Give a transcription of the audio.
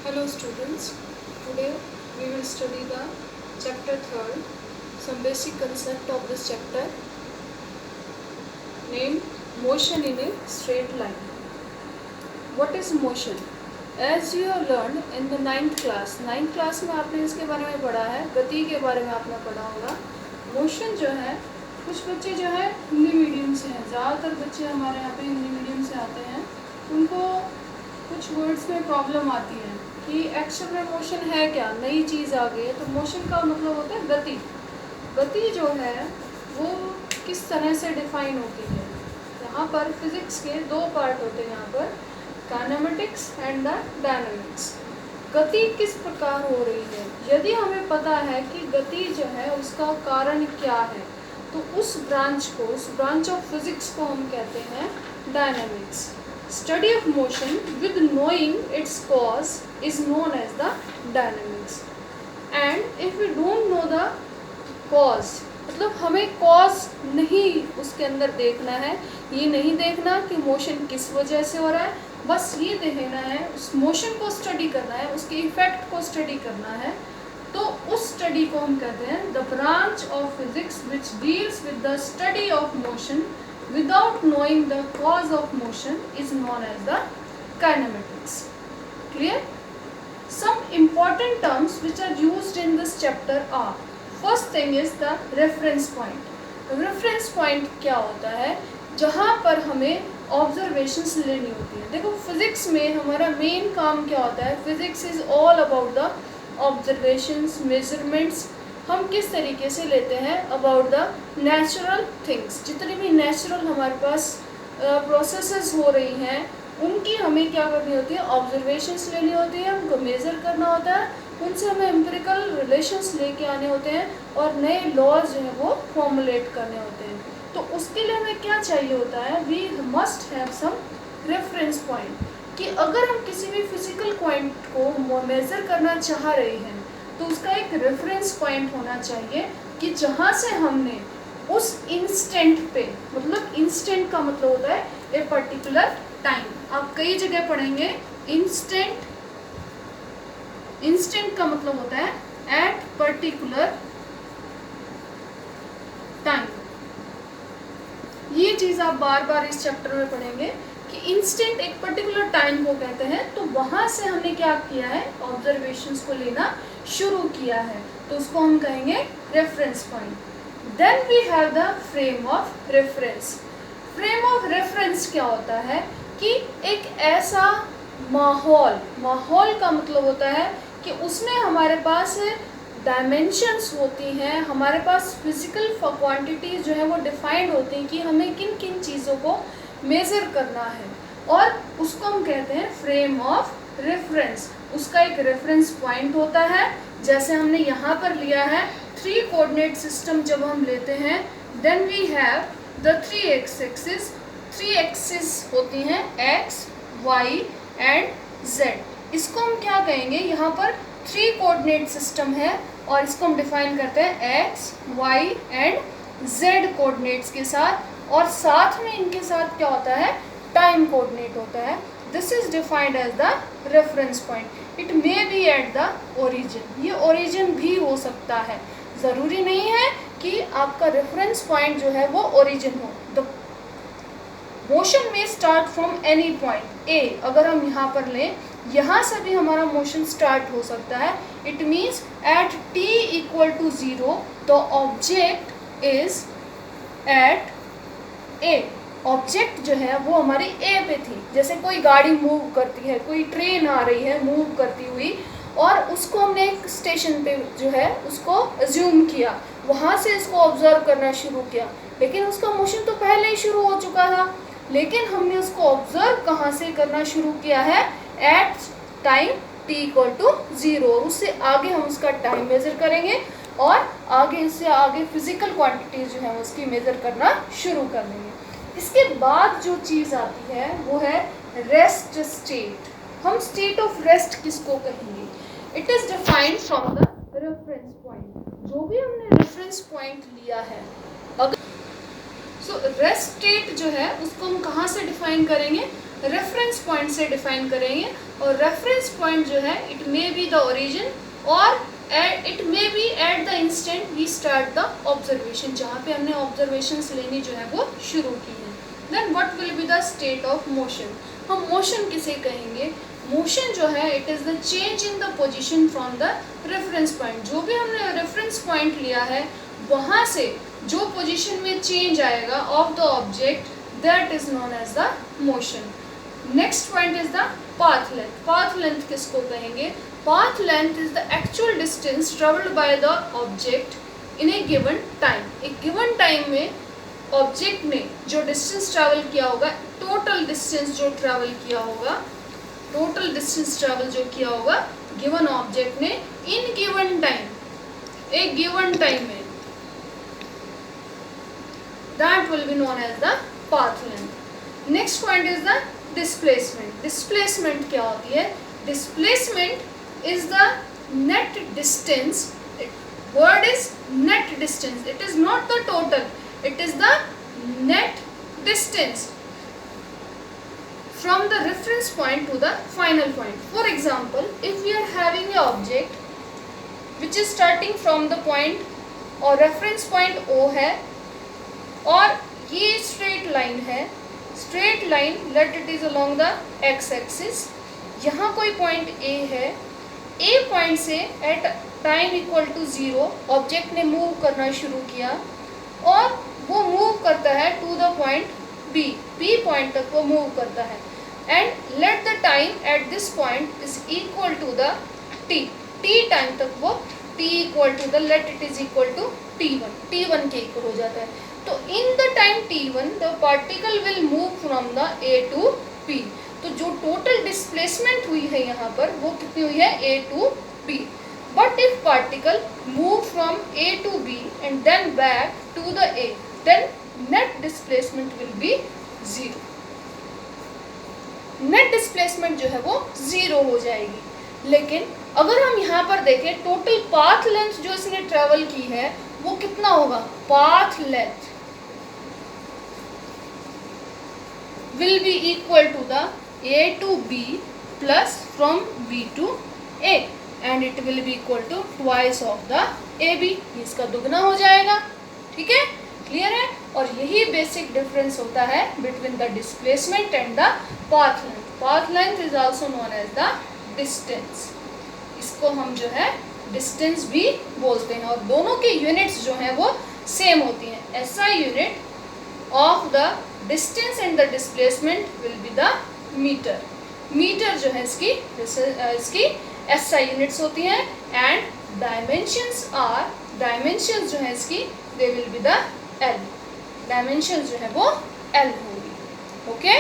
Hello students, today we will study the chapter 3rd, some basic concept of this chapter named motion in a straight line. What is motion? As you have learned in the 9th class में आपने इसके बारे में पढ़ा है, गति के बारे में आपने पढ़ा होगा। मोशन जो है, कुछ बच्चे जो है हिंदी मीडियम से हैं, ज़्यादातर बच्चे हमारे यहाँ पे हिंदी मीडियम से आते हैं, उनको कुछ वर्ड्स में प्रॉब्लम आती है कि एक्शन में मोशन है क्या, नई चीज़ आ गई है। तो मोशन का मतलब होता है गति। गति जो है वो किस तरह से डिफाइन होती है। यहाँ पर फिजिक्स के दो पार्ट होते हैं, यहाँ पर काइनेमेटिक्स एंड द डायनामिक्स। गति किस प्रकार हो रही है, यदि हमें पता है कि गति जो है उसका कारण क्या है, तो उस ब्रांच ऑफ फिजिक्स को हम कहते हैं dynamics. Study of motion with knowing its cause is known as the dynamics. And if we don't know the cause, मतलब हमें cause नहीं उसके अंदर देखना है, ये नहीं देखना कि मोशन किस वजह से हो रहा है, बस ये देखना है, उस मोशन को स्टडी करना है, उसके इफेक्ट को स्टडी करना है। तो उस स्टडी को हम कहते हैं the branch of physics which deals with the study of motion without knowing the cause of motion is known as the kinematics. Clear? Some important terms which are used in this chapter are, first thing is the reference point. Reference point क्या होता है, जहाँ पर हमें observations लेनी होती है। देखो फिजिक्स में हमारा मेन काम क्या होता है, physics is all about the observations, measurements. हम किस तरीके से लेते हैं अबाउट द नेचुरल थिंग्स, जितनी भी नेचुरल हमारे पास प्रोसेसेस हो रही हैं, उनकी हमें क्या करनी होती है, ऑब्जर्वेशंस लेनी होती है, उनको मेज़र करना होता है, उनसे हमें एम्पिरिकल रिलेशंस लेके आने होते हैं और नए लॉज जो हैं वो फॉर्मुलेट करने होते हैं। तो उसके लिए हमें क्या चाहिए होता है, we must have some reference point, कि अगर हम किसी भी फिजिकल पॉइंट को मेज़र करना चाह रहे हैं तो उसका एक रेफरेंस पॉइंट होना चाहिए कि जहाँ से हमने उस इंस्टेंट पे, मतलब इंस्टेंट का मतलब होता है ए पर्टिकुलर टाइम, आप कई जगह पढ़ेंगे इंस्टेंट। इंस्टेंट का मतलब होता है एट पर्टिकुलर टाइम। ये चीज़ आप बार बार इस चैप्टर में पढ़ेंगे कि इंस्टेंट एक पर्टिकुलर टाइम को कहते हैं। तो वहाँ से हमने क्या किया है, ऑब्जर्वेशंस को लेना शुरू किया है, तो उसको हम कहेंगे reference point. Then we have the frame of reference. Frame of reference क्या होता है कि एक ऐसा माहौल का मतलब होता है कि उसमें हमारे पास डायमेंशंस होती हैं, हमारे पास फिजिकल क्वांटिटीज जो है वो डिफाइंड होती हैं कि हमें किन किन चीज़ों को मेज़र करना है, और उसको हम कहते हैं फ्रेम ऑफ रेफरेंस। उसका एक रेफरेंस पॉइंट होता है, जैसे हमने यहाँ पर लिया है 3 कोऑर्डिनेट सिस्टम। जब हम लेते हैं then we have the 3 axis. 3 axis होती हैं x, y एंड z। इसको हम क्या कहेंगे, यहाँ पर 3 कोऑर्डिनेट सिस्टम है और इसको हम डिफाइन करते हैं x, y and z coordinates के साथ, और साथ में इनके साथ क्या होता है, टाइम कोऑर्डिनेट होता है। This is defined as the reference point. It may be at the origin, ये ओरिजिन भी हो सकता है, ज़रूरी नहीं है कि आपका रेफरेंस पॉइंट जो है वो ओरिजिन हो। द मोशन में start from any point A, अगर हम यहाँ पर लें, यहाँ से भी हमारा मोशन स्टार्ट हो सकता है। It means at t equal to 0 the object is at A. Object जो है वो हमारी ए पे थी, जैसे कोई गाड़ी मूव करती है, कोई ट्रेन आ रही है मूव करती हुई, और उसको हमने एक स्टेशन पे जो है उसको अज्यूम किया, वहाँ से इसको ऑब्जर्व करना शुरू किया, लेकिन उसका मोशन तो पहले ही शुरू हो चुका था। लेकिन हमने उसको ऑब्जर्व कहाँ से करना शुरू किया है, at time t equal to 0, और उससे आगे हम उसका टाइम मेज़र करेंगे और आगे इससे आगे फिजिकल क्वांटिटीज जो है उसकी मेज़र करना शुरू कर देंगे। इसके बाद जो चीज़ आती है वो है रेस्ट स्टेट। हम स्टेट ऑफ रेस्ट किसको कहेंगे, it is defined from the reference point. जो भी हमने रेफरेंस पॉइंट लिया है, अगर रेस्ट स्टेट जो है उसको हम कहाँ से डिफाइन करेंगे, रेफरेंस पॉइंट से डिफाइन करेंगे। और रेफरेंस पॉइंट जो है it may be the origin और it may be at the instant we start the observation, जहाँ पे हमने ऑब्जर्वेशंस लेनी जो है वो शुरू की है। Then what will be the state of motion. हम मोशन किसे कहेंगे? मोशन जो है it is the change in the position from the reference point. जो भी हमने रेफरेंस पॉइंट लिया है वहाँ से जो पोजिशन में चेंज आएगा of the object, that is known as the motion. Next point is the path length. Path length किसको कहेंगे? Path length is the actual distance travelled by the object in a given time. एक given time में object ने जो distance travel किया होगा, total distance जो travel किया होगा, टोटल डिस्टेंस ट्रैवल जो किया होगा गिवन ऑब्जेक्ट ने इन गिवन टाइम, एक गिवन टाइम में, that will be known as the path length. Next point is the displacement. Displacement क्या होती है? Displacement is the net distance, word is net distance, it is not the total, it is the net distance from the reference point to the final point. For example, if we are having an object which is starting from the point और reference point O है और ये straight line है, straight line let it is along the x axis, यहाँ कोई point A है, A point से at time equal to 0 object ने मूव करना शुरू किया और वो मूव करता है to the point B, B point तक वो मूव करता है and let the time at this point is equal to the T, T time तक वो T equal to the let it is equal to T1 के equal हो जाता है। तो in the time T1 the particle will move from the A to P। तो जो total displacement हुई है यहाँ पर वो कितनी हुई है? A to B। But if particle move from A to B and then back to the A, then net displacement will be 0। Net displacement जो है वो 0 हो जाएगी। लेकिन अगर हम यहाँ पर देखें टोटल पाथ लेंथ जो इसने ट्रेवल की है वो कितना होगा? Path length will be equal to the A to B plus from B to A and it will be equal to twice of the AB। इसका दुगना हो जाएगा। ठीक है, क्लियर है? और यही बेसिक डिफरेंस होता है between the displacement and the path length. Path length is also known as the distance. इसको हम जो है डिस्टेंस भी बोलते हैं और दोनों के यूनिट्स जो हैं वो सेम होती हैं। SI unit of the distance and the displacement will be the metre. Metre जो है इसकी SI यूनिट्स होती हैं एंड डायमेंशंस जो है इसकी they will be the L। Dimensions जो है वो L होगी। ओके।